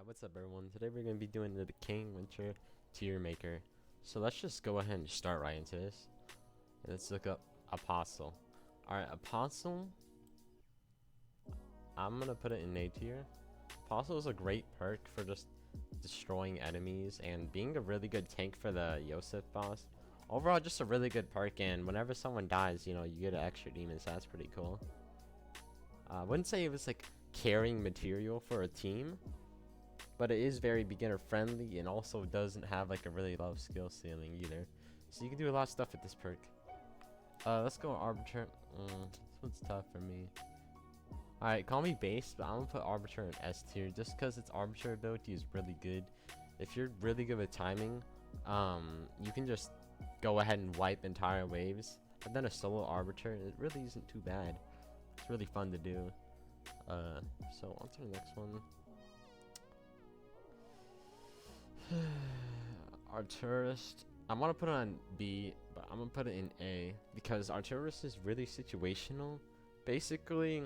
What's up everyone? Today we're going to be doing the Decaying winter tier maker. So let's just go ahead and start right into this. Let's look up Apostle. Alright, Apostle, I'm going to put it in A tier. Apostle is a great perk for just destroying enemies and being a really good tank for the Yosef boss. Overall, just a really good perk, and whenever someone dies, you know, you get an extra demon, so that's pretty cool. I wouldn't say it was like carrying material for a team, but it is very beginner friendly and also doesn't have like a really low skill ceiling either. So you can do a lot of stuff with this perk. Let's go Arbiter. This one's tough for me. Alright, call me base, but I'm gonna put Arbiter in S tier just because its Arbiter ability is really good. If you're really good with timing, you can just go ahead and wipe entire waves. But then a solo Arbiter, it really isn't too bad. It's really fun to do. So on to the next one. Arteris. I want to put it on B, but I'm gonna put it in A because Arteris is really situational. Basically,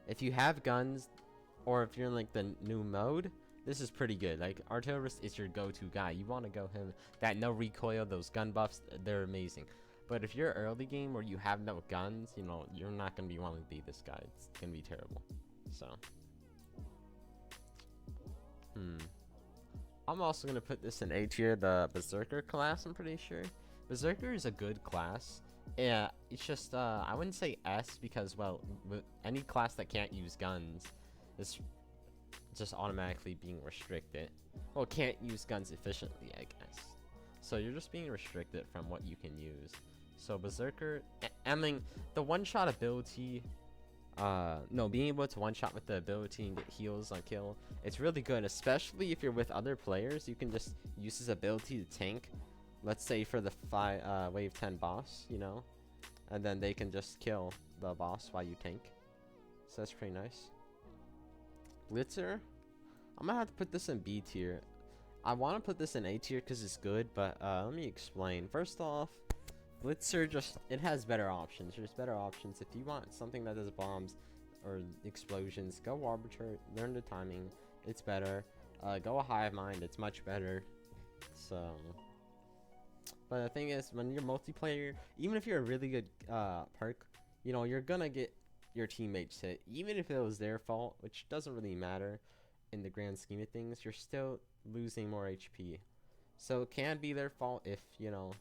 if you have guns, or if you're in like the new mode, this is pretty good. Like Arteris is your go-to guy. You want to go him. That no recoil, those gun buffs, they're amazing. But if you're early game where you have no guns, you know, you're not gonna be wanting to be this guy. It's gonna be terrible. So, I'm also going to put this in A tier, the Berserker class, I'm pretty sure. Berserker is a good class. Yeah, it's just, I wouldn't say S because, well, with any class that can't use guns is just automatically being restricted. Well, can't use guns efficiently, I guess. So you're just being restricted from what you can use. So Berserker, I mean, the one-shot ability... no, being able to one-shot with the ability and get heals on kill, it's really good, especially if you're with other players. You can just use his ability to tank, let's say for the wave 10 boss, you know, and then they can just kill the boss while you tank. So that's pretty nice. Blitzer, I'm gonna have to put this in B tier. I want to put this in A tier because it's good, but let me explain. First off, Blitzer just, it has better options. There's better options. If you want something that does bombs or explosions, go Arbiter, learn the timing, it's better. Go a hivemind, it's much better. So, but the thing is, when you're multiplayer, even if you're a really good perk, you know, you're gonna get your teammates hit. Even if it was their fault, which doesn't really matter in the grand scheme of things, you're still losing more HP. So it can be their fault if, you know,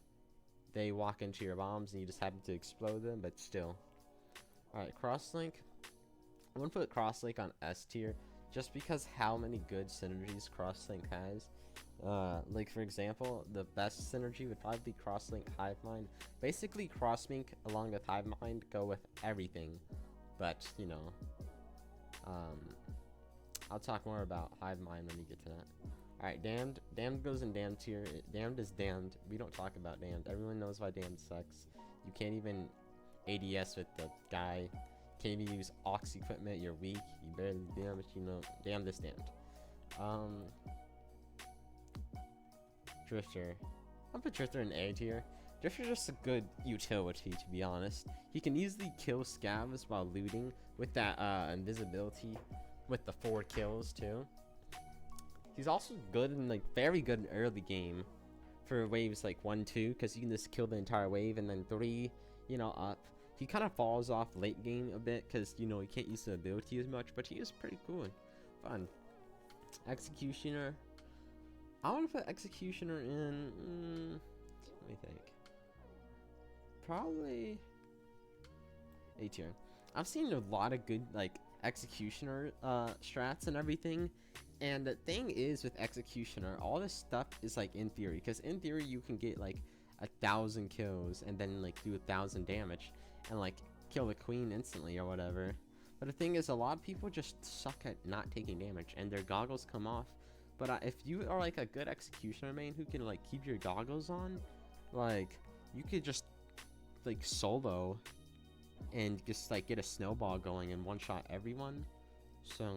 they walk into your bombs and you just happen to explode them, but still. Alright, Crosslink. I'm gonna put Crosslink on S tier just because how many good synergies Crosslink has. Like for example, the best synergy would probably be Crosslink Hivemind. Basically, Crosslink along with Hivemind go with everything, but you know, I'll talk more about Hivemind when we get to that. Alright, Damned. Damned goes in Damned tier. Damned is Damned. We don't talk about Damned. Everyone knows why Damned sucks. You can't even ADS with the guy. Can't even use Ox equipment. You're weak. You barely damage. You know, Damned is Damned. Drifter. I'll put Drifter in A tier. Drifter's just a good utility, to be honest. He can easily kill scavs while looting with that invisibility, with the 4 kills too. He's also good in, like, very good in early game for waves like 1, 2, because you can just kill the entire wave, and then 3, you know, up. He kind of falls off late game a bit because, you know, he can't use the ability as much, but he is pretty cool and fun. Executioner. I want to put Executioner in, let me think. Probably A tier. I've seen a lot of good, like, Executioner strats and everything. And the thing is with Executioner, all this stuff is like in theory, because in theory you can get like 1,000 kills and then like do 1,000 damage and like kill the queen instantly or whatever. But the thing is, a lot of people just suck at not taking damage and their goggles come off. But if you are like a good Executioner main who can like keep your goggles on, like you could just like solo and just like get a snowball going and one-shot everyone. So,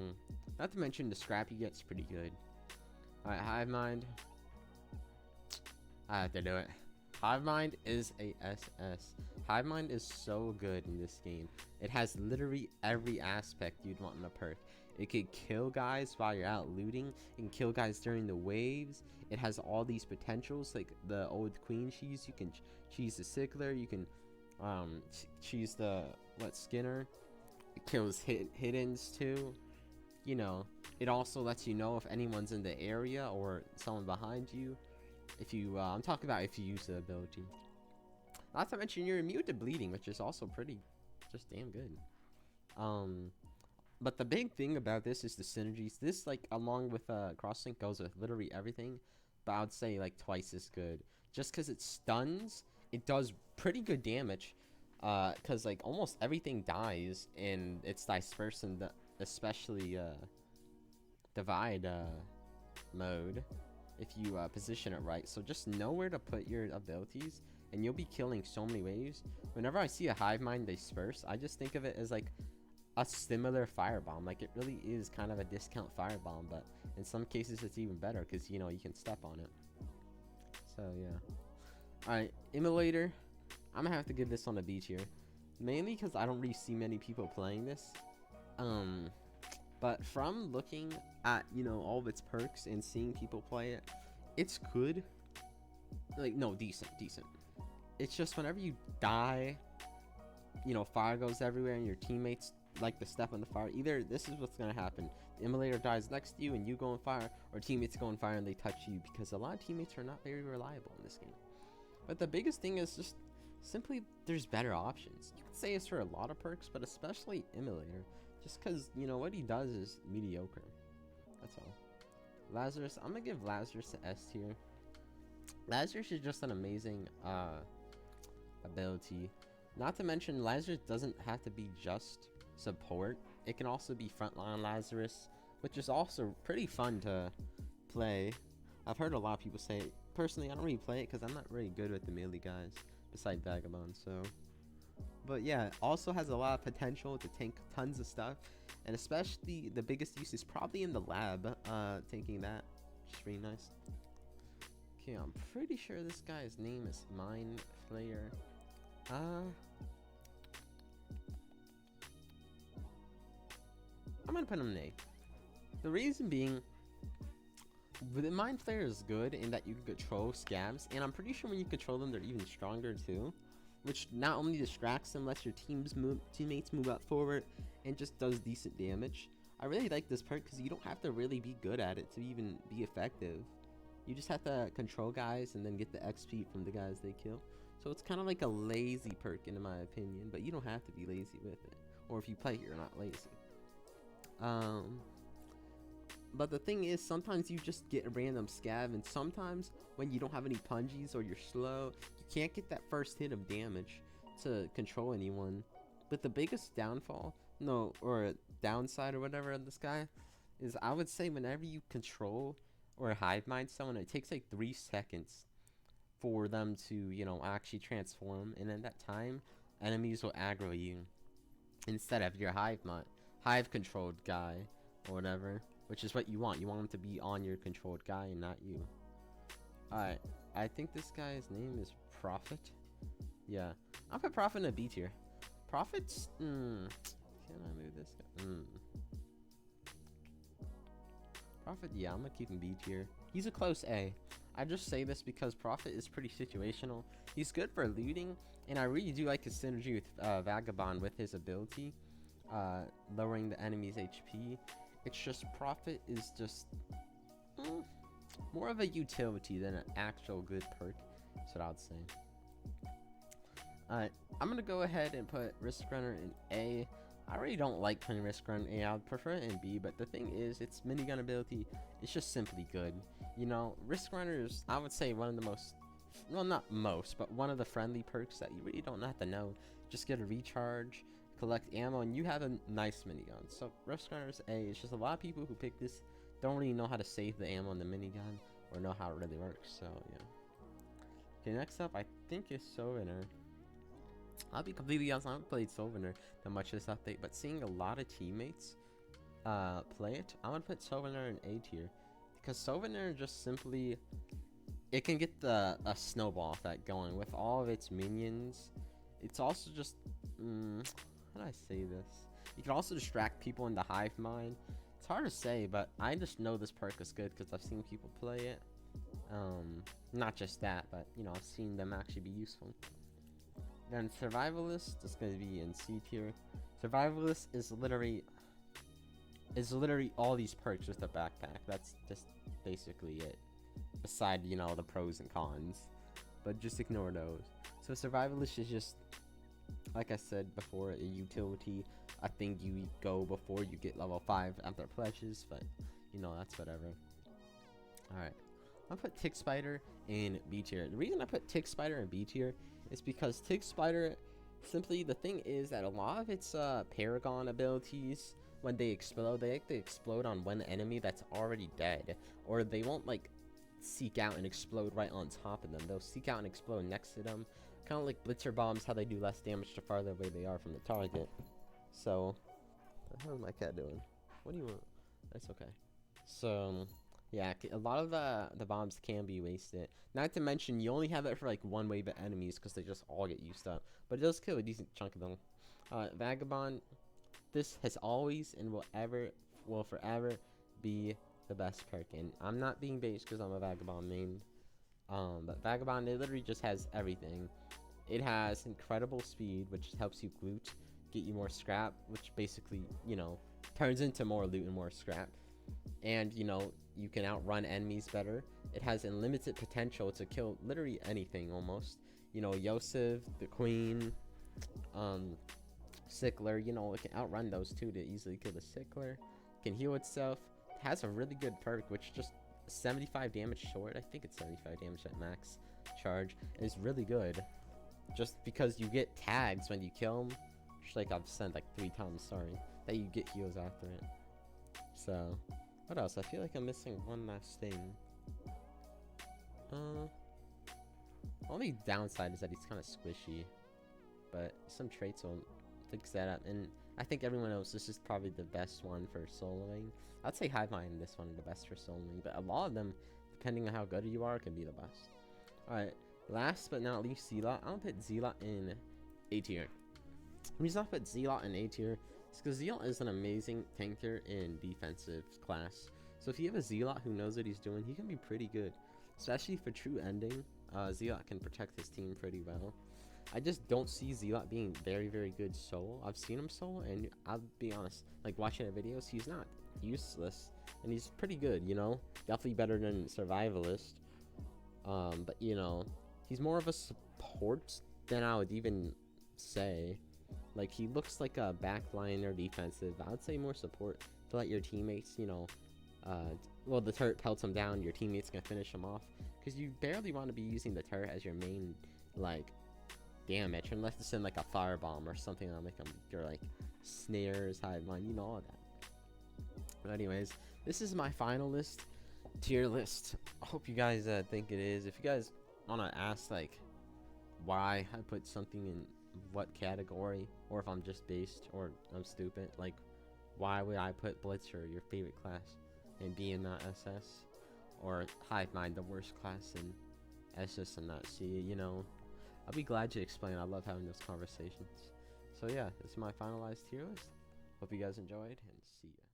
not to mention the scrap he gets pretty good. Alright, Hivemind. I have to do it. Hivemind is a SS. Hivemind is so good in this game. It has literally every aspect you'd want in a perk. It could kill guys while you're out looting. It can kill guys during the waves. It has all these potentials, like the old queen cheese. You can cheese the sickler. You can cheese the Skinner. It kills hiddens too. You know, it also lets you know if anyone's in the area or someone behind you. If you, I'm talking about if you use the ability. Not to mention you're immune to bleeding, which is also pretty, just damn good. But the big thing about this is the synergies. This, like, along with crosslink, goes with literally everything, but I would say like twice as good. Just because it stuns, it does pretty good damage. Because like almost everything dies, and it's dispersed in the especially divide mode if you position it right. So just know where to put your abilities, and you'll be killing so many waves. Whenever I see a hivemind disperse, I just think of it as like a similar firebomb. Like, it really is kind of a discount firebomb, but in some cases it's even better because, you know, you can step on it. So yeah. Alright, Immolator. I'm gonna have to give this on a B tier, mainly because I don't really see many people playing this. But from looking at, you know, all of its perks and seeing people play it, it's good. Like, no, decent. It's just whenever you die, you know, fire goes everywhere and your teammates like to step on the fire. Either this is what's gonna happen: the Immolator dies next to you and you go on fire, or teammates go on fire and they touch you, because a lot of teammates are not very reliable in this game. But the biggest thing is just simply there's better options. You could say it's for a lot of perks, but especially Immolator, just because, you know, what he does is mediocre. That's all. Lazarus, I'm gonna give Lazarus to S tier. Lazarus is just an amazing ability. Not to mention, Lazarus doesn't have to be just support. It can also be frontline Lazarus, which is also pretty fun to play. I've heard a lot of people say it. Personally, I don't really play it because I'm not really good with the melee guys besides Vagabond. So, but yeah, also has a lot of potential to tank tons of stuff, and especially the biggest use is probably in the lab, tanking that, which is really nice. Okay, I'm pretty sure this guy's name is Mind Flayer. I'm gonna put him an A. The reason being, the Mind Flayer is good in that you can control scabs, and I'm pretty sure when you control them, they're even stronger too, which not only distracts them, lets your teammates move up forward, and just does decent damage. I really like this perk because you don't have to really be good at it to even be effective. You just have to control guys and then get the XP from the guys they kill. So it's kind of like a lazy perk in my opinion, but you don't have to be lazy with it. Or if you play, you're not lazy. But the thing is, sometimes you just get a random scab, and sometimes when you don't have any pungies or you're slow, you can't get that first hit of damage to control anyone. But the biggest downfall, or downside or whatever of this guy, is I would say whenever you control or hivemind someone, it takes like 3 seconds for them to, you know, actually transform, and in that time, enemies will aggro you instead of your hive controlled guy or whatever, which is what you want. You want them to be on your controlled guy and not you. Alright, I think this guy's name is Prophet. Yeah, I'll put Prophet in a B tier. Prophet's, can I move this guy? Prophet, yeah, I'm gonna keep him B tier. He's a close A. I just say this because Prophet is pretty situational. He's good for looting, and I really do like his synergy with Vagabond with his ability, lowering the enemy's HP. It's just Prophet is just more of a utility than an actual good perk. That's what I would say. Alright, I'm gonna go ahead and put Risk Runner in A. I really don't like putting Risk Runner in A. I would prefer it in B, but the thing is, its minigun ability is just simply good. You know, Risk Runner is, I would say, one of the most, well, not most, but one of the friendly perks that you really don't have to know. Just get a recharge, collect ammo, and you have a nice minigun. So Risk Runner is A. It's just a lot of people who pick this don't really know how to save the ammo in the minigun or know how it really works. So yeah. Okay, next up, I think is Souvenir. I'll be completely honest, I haven't played Souvenir that much this update, but seeing a lot of teammates play it, I'm gonna put Souvenir in A tier, because Souvenir just simply, it can get a snowball effect going with all of its minions. It's also just, how do I say this? You can also distract people in the hive mind. It's hard to say, but I just know this perk is good because I've seen people play it. Not just that, but you know, I've seen them actually be useful. Then Survivalist is going to be in C tier. Survivalist is literally all these perks with a backpack. That's just basically it. Beside, you know, the pros and cons, but just ignore those. So Survivalist is just, like I said before, a utility. I think you go before you get level 5 after pledges, but you know, that's whatever. Alright, I'll put Tick Spider in B tier. The reason I put Tick Spider in B tier is because Tick Spider, simply the thing is that a lot of its Paragon abilities, when they explode, they like to explode on one enemy that's already dead, or they won't like seek out and explode right on top of them. They'll seek out and explode next to them, kind of like Blitzer bombs, how they do less damage the farther away they are from the target. So what the hell is my cat doing? What do you want? That's okay. So yeah, a lot of the bombs can be wasted, not to mention you only have it for like one wave of enemies because they just all get used up, but it does kill a decent chunk of them. Vagabond, this has always and will forever be the best perk, and I'm not being based because I'm a Vagabond main, but Vagabond, it literally just has everything. It has incredible speed, which helps you loot, get you more scrap, which basically, you know, turns into more loot and more scrap, and you know, you can outrun enemies better. It has unlimited potential to kill literally anything almost, you know, Yosef, the Queen, Sickler, you know, it can outrun those two to easily kill the Sickler. It can heal itself. It has a really good perk, which just 75 damage short. I think it's 75 damage at max charge. It's really good, just because you get tags when you kill them, which like I've said like 3 times, sorry, that you get heals after it. So what else? I feel like I'm missing one last thing. Only downside is that he's kind of squishy, but some traits will fix that up, and I think everyone knows this is probably the best one for soloing. I'd say hivemind and this one are the best for soloing, but a lot of them, depending on how good you are, can be the best. Alright, last but not least, Zealot. I'll put Zealot in A tier. The reason I put Zealot in A tier is because Zealot is an amazing tanker in defensive class. So if you have a Zealot who knows what he's doing, he can be pretty good, especially for true ending. Zealot can protect his team pretty well. I just don't see Zealot being very, very good solo. I've seen him solo, and I'll be honest, like watching the videos, he's not useless, and he's pretty good, you know? Definitely better than Survivalist. But, you know, he's more of a support than I would even say. Like, he looks like a backliner defensive. I would say more support to let your teammates, you know, well, the turret pelts him down, your teammates can finish him off. Because you barely want to be using the turret as your main, like, damage, unless it's in like a firebomb or something that'll make them, your like snares, hivemind, you know, all that. But anyways, this is my final list, tier list. I hope you guys think it is. If you guys want to ask like why I put something in what category, or if I'm just based or I'm stupid, like why would I put Blitzer, your favorite class, and B and not SS, or hivemind, the worst class in SS and not C, you know, I'll be glad to explain. I love having those conversations. So yeah, this is my finalized tier list. Hope you guys enjoyed, and see ya.